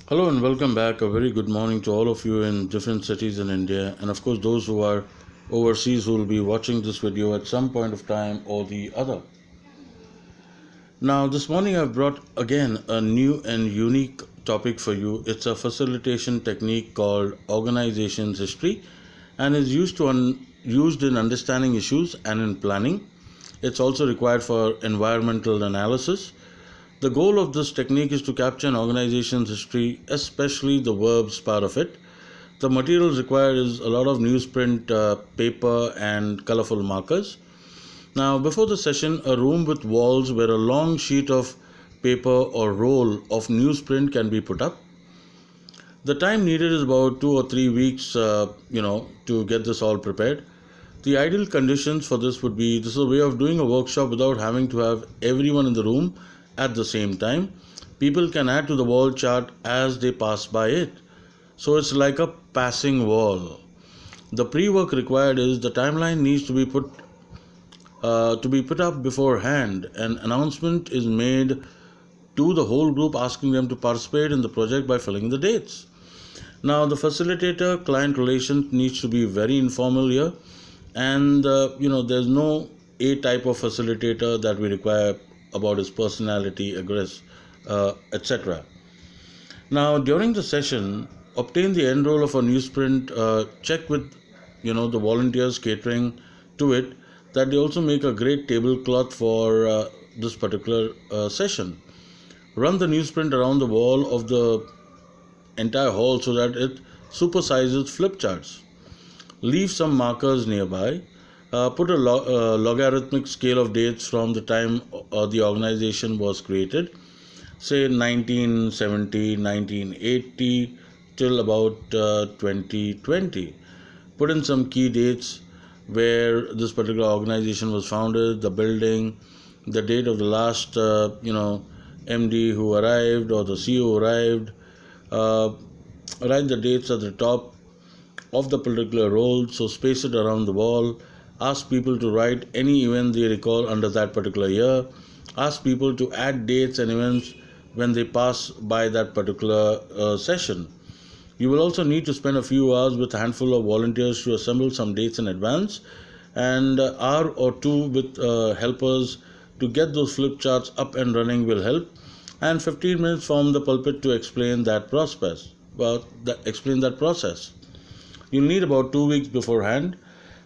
Hello and welcome back. A very good morning to all of you in different cities in India, and of course, those who are overseas who will be watching this video at some point of time or the other. Now, this morning I've brought again a new and unique topic for you. It's a facilitation technique called organizations history and is used in understanding issues and in planning. It's also required for environmental analysis. The goal of this technique is to capture an organization's history, especially the verbs part of it. The materials required is a lot of newsprint, paper, and colorful markers. Now, before the session, a room with walls where a long sheet of paper or roll of newsprint can be put up. The time needed is about 2 or 3 weeks, to get this all prepared. The ideal conditions for this is a way of doing a workshop without having to have everyone in the room at the same time. People can add to the wall chart as they pass by it. So it's like a passing wall. The pre-work required is the timeline needs to be put up beforehand. An announcement is made to the whole group asking them to participate in the project by filling the dates. Now, the facilitator client relation needs to be very informal here, and there's no a type of facilitator that we require about his personality, etc. Now, during the session, obtain the end roll of a newsprint. Check with the volunteers catering to it that they also make a great tablecloth for this particular session. Run the newsprint around the wall of the entire hall so that it supersizes flip charts. Leave some markers nearby. Put a logarithmic scale of dates from the time the organization was created, say 1970, 1980 till about 2020. Put in some key dates where this particular organization was founded, the building, the date of the last MD who arrived or the CEO arrived. uh, Write the dates at the top of the particular roll, so space it around the wall. Ask people to write any event they recall under that particular year. Ask people to add dates and events when they pass by that particular session. You will also need to spend a few hours with a handful of volunteers to assemble some dates in advance, and hour or two with helpers to get those flip charts up and running will help, and 15 minutes from the pulpit to explain that process. Explain that process. You'll need about 2 weeks beforehand.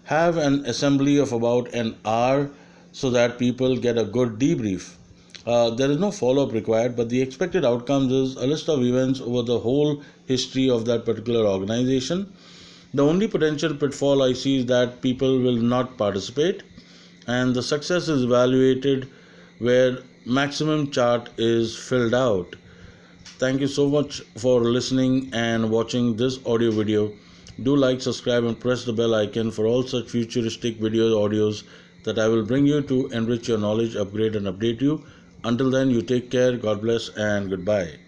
Have an assembly of about an hour so that people get a good debrief. There is no follow up required, but the expected outcomes is a list of events over the whole history of that particular organization. The only potential pitfall I see is that people will not participate, and the success is evaluated where maximum chart is filled out. Thank you so much for listening and watching this audio video. Do like, subscribe, and press the bell icon for all such futuristic videos, audios that I will bring you to enrich your knowledge, upgrade, and update you. Until then, you take care, God bless, and goodbye.